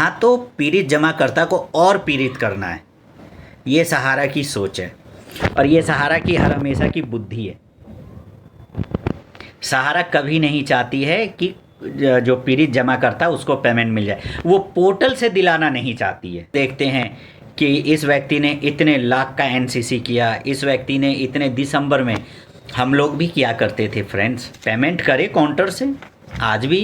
यहाँ तो पीड़ित जमाकर्ता को और पीड़ित करना है, ये सहारा की सोच है और ये सहारा की हर हमेशा की बुद्धि है। सहारा कभी नहीं चाहती है कि जो पीड़ित जमा करता है उसको पेमेंट मिल जाए, वो पोर्टल से दिलाना नहीं चाहती है। देखते हैं कि इस व्यक्ति ने इतने लाख का एनसीसी किया, इस व्यक्ति ने इतने दिसंबर में, हम लोग भी किया करते थे फ्रेंड्स, पेमेंट करे काउंटर से। आज भी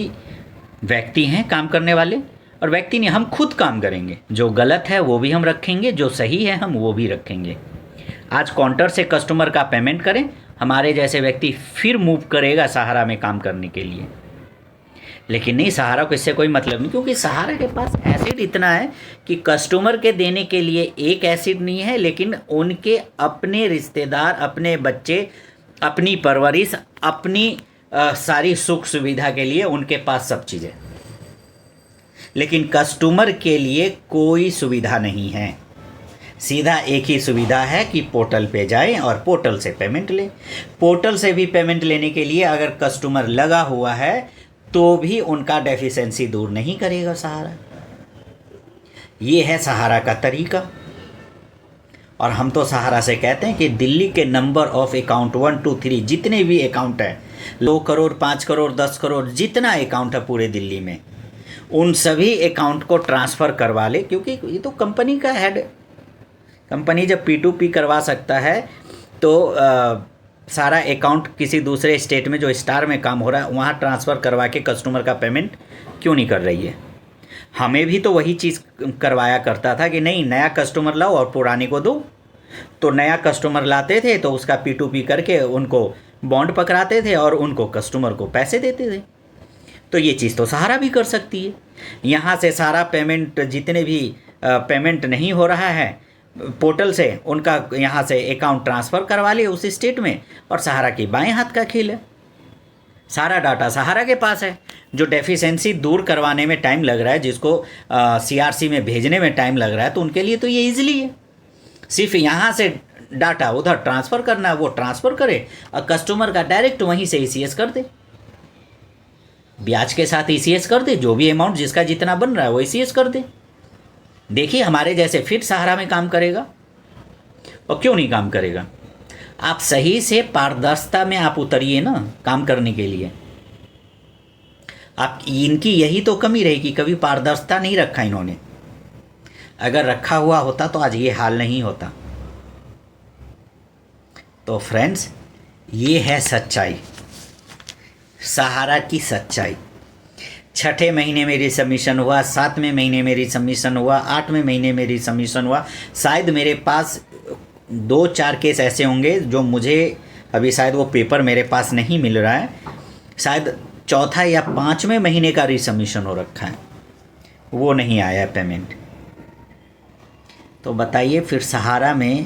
व्यक्ति हैं काम करने वाले, और व्यक्ति नहीं, हम खुद काम करेंगे। जो गलत है वो भी हम रखेंगे, जो सही है हम वो भी रखेंगे। आज काउंटर से कस्टमर का पेमेंट करें, हमारे जैसे व्यक्ति फिर मूव करेगा सहारा में काम करने के लिए। लेकिन नहीं, सहारा को इससे कोई मतलब नहीं, क्योंकि सहारा के पास एसिड इतना है कि कस्टमर के देने के लिए एक एसिड नहीं है, लेकिन उनके अपने रिश्तेदार, अपने बच्चे, अपनी परवरिश, अपनी सारी सुख सुविधा के लिए उनके पास सब चीज़ें। लेकिन कस्टमर के लिए कोई सुविधा नहीं है। सीधा एक ही सुविधा है कि पोर्टल पे जाएं और पोर्टल से पेमेंट लें। पोर्टल से भी पेमेंट लेने के लिए अगर कस्टमर लगा हुआ है तो भी उनका डेफिशिएंसी दूर नहीं करेगा सहारा। ये है सहारा का तरीका। और हम तो सहारा से कहते हैं कि दिल्ली के नंबर ऑफ अकाउंट 1 2 3 जितने भी अकाउंट हैं, 2 करोड़ 5 करोड़ 10 करोड़ जितना अकाउंट है पूरे दिल्ली में, उन सभी अकाउंट को ट्रांसफ़र करवा ले, क्योंकि ये तो कंपनी का हेड है। कंपनी जब P2P करवा सकता है तो सारा अकाउंट किसी दूसरे स्टेट में जो स्टार में काम हो रहा है वहाँ ट्रांसफ़र करवा के कस्टमर का पेमेंट क्यों नहीं कर रही है। हमें भी तो वही चीज़ करवाया करता था कि नहीं, नया कस्टमर लाओ और पुराने को दो। तो नया कस्टमर लाते थे तो उसका P2P करके उनको बॉन्ड पकड़ाते थे और उनको कस्टमर को पैसे देते थे। तो ये चीज़ तो सहारा भी कर सकती है। यहाँ से सारा पेमेंट, जितने भी पेमेंट नहीं हो रहा है पोर्टल से, उनका यहाँ से अकाउंट ट्रांसफ़र करवा लिए उस स्टेट में, और सहारा की बाएं हाथ का खेल है। सारा डाटा सहारा के पास है। जो डेफिशिएंसी दूर करवाने में टाइम लग रहा है, जिसको CRC में भेजने में टाइम लग रहा है, तो उनके लिए तो ये ईजिली है। सिर्फ यहाँ से डाटा उधर ट्रांसफ़र करना है, वो ट्रांसफ़र करे और कस्टमर का डायरेक्ट वहीं से ECS कर दे, ब्याज के साथ ECS कर दे, जो भी अमाउंट जिसका जितना बन रहा है वो ECS कर दे। देखिए हमारे जैसे फिर सहारा में काम करेगा, और क्यों नहीं काम करेगा। आप सही से पारदर्शिता में आप उतरिए ना काम करने के लिए। आप, इनकी यही तो कमी रही कि कभी पारदर्शिता नहीं रखा इन्होंने। अगर रखा हुआ होता तो आज ये हाल नहीं होता। तो फ्रेंड्स, ये है सच्चाई, सहारा की सच्चाई। 6ठे महीने में रिसबमिशन हुआ, 7वें महीने में रिसबमिशन हुआ, 8वें महीने में रिसबमिशन हुआ। शायद मेरे पास 2-4 केस ऐसे होंगे जो मुझे अभी शायद वो पेपर मेरे पास नहीं मिल रहा है, शायद 4था या 5वें महीने का रिसबमिशन हो रखा है, वो नहीं आया पेमेंट। तो बताइए फिर सहारा में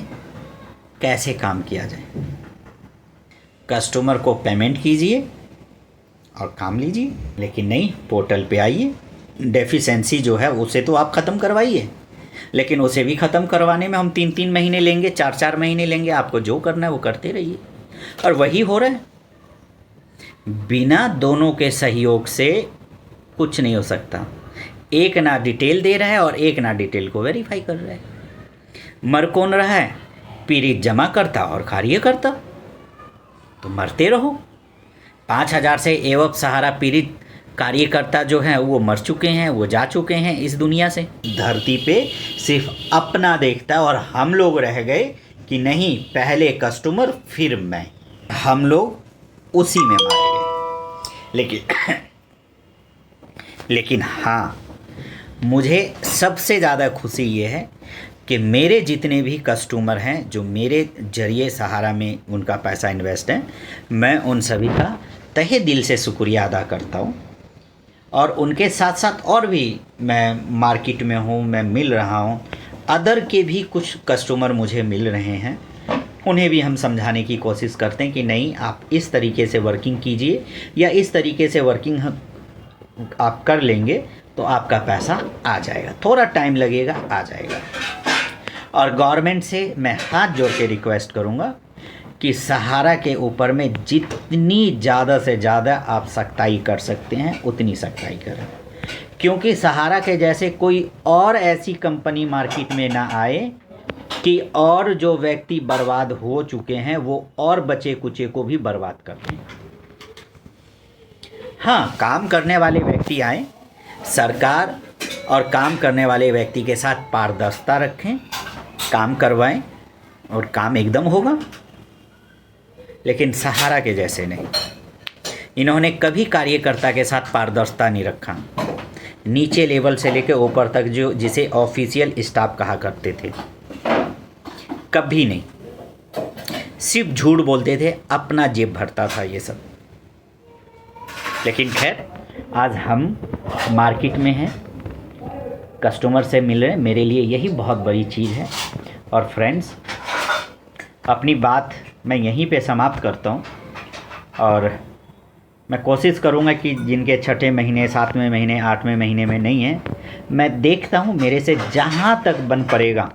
कैसे काम किया जाए। कस्टमर को पेमेंट कीजिए और काम लीजिए, लेकिन नहीं, पोर्टल पे आइए। डेफिशिएंसी जो है उसे तो आप ख़त्म करवाइए, लेकिन उसे भी ख़त्म करवाने में हम 3-3 महीने लेंगे, 4-4 महीने लेंगे। आपको जो करना है वो करते रहिए, और वही हो रहा है। बिना दोनों के सहयोग से कुछ नहीं हो सकता। एक ना डिटेल दे रहा है और एक ना डिटेल को वेरीफाई कर रहा है। मर कौन रहा है? पीड़ित जमा करता और कार्य करता। तो मरते रहो। 5000 से एवं सहारा पीड़ित कार्यकर्ता जो हैं वो मर चुके हैं, वो जा चुके हैं इस दुनिया से। धरती पे सिर्फ अपना देखता है, और हम लोग रह गए कि नहीं, पहले कस्टमर फिर मैं, हम लोग उसी में मारे गए। लेकिन हाँ, मुझे सबसे ज़्यादा खुशी ये है कि मेरे जितने भी कस्टमर हैं जो मेरे जरिए सहारा में उनका पैसा इन्वेस्ट है, मैं उन सभी का तहे दिल से शुक्रिया अदा करता हूँ। और उनके साथ साथ और भी मैं मार्केट में हूँ, मैं मिल रहा हूँ, अदर के भी कुछ कस्टमर मुझे मिल रहे हैं, उन्हें भी हम समझाने की कोशिश करते हैं कि नहीं, आप इस तरीके से वर्किंग कीजिए, या इस तरीके से वर्किंग आप कर लेंगे तो आपका पैसा आ जाएगा। थोड़ा टाइम लगेगा, आ जाएगा। और गवर्नमेंट से मैं हाथ जोड़ के रिक्वेस्ट करूँगा कि सहारा के ऊपर में जितनी ज़्यादा से ज़्यादा आप सख्ताई कर सकते हैं उतनी सख्ताई करें, क्योंकि सहारा के जैसे कोई और ऐसी कंपनी मार्केट में ना आए कि और जो व्यक्ति बर्बाद हो चुके हैं वो और बचे कुचे को भी बर्बाद कर दें। हाँ, काम करने वाले व्यक्ति आए, सरकार और काम करने वाले व्यक्ति के साथ पारदर्शिता रखें, काम करवाएं और काम एकदम होगा। लेकिन सहारा के जैसे नहीं, इन्होंने कभी कार्यकर्ता के साथ पारदर्शिता नहीं रखा। नीचे लेवल से लेकर ऊपर तक जो जिसे ऑफिशियल स्टाफ कहा करते थे, कभी नहीं, सिर्फ झूठ बोलते थे, अपना जेब भरता था ये सब। लेकिन खैर, आज हम मार्केट में हैं, कस्टमर से मिल रहे हैं, मेरे लिए यही बहुत बड़ी चीज़ है। और फ्रेंड्स, अपनी बात मैं यहीं पे समाप्त करता हूँ और मैं कोशिश करूँगा कि जिनके छठे महीने, 7वें महीने, 8वें महीने में नहीं है, मैं देखता हूँ मेरे से जहाँ तक बन पड़ेगा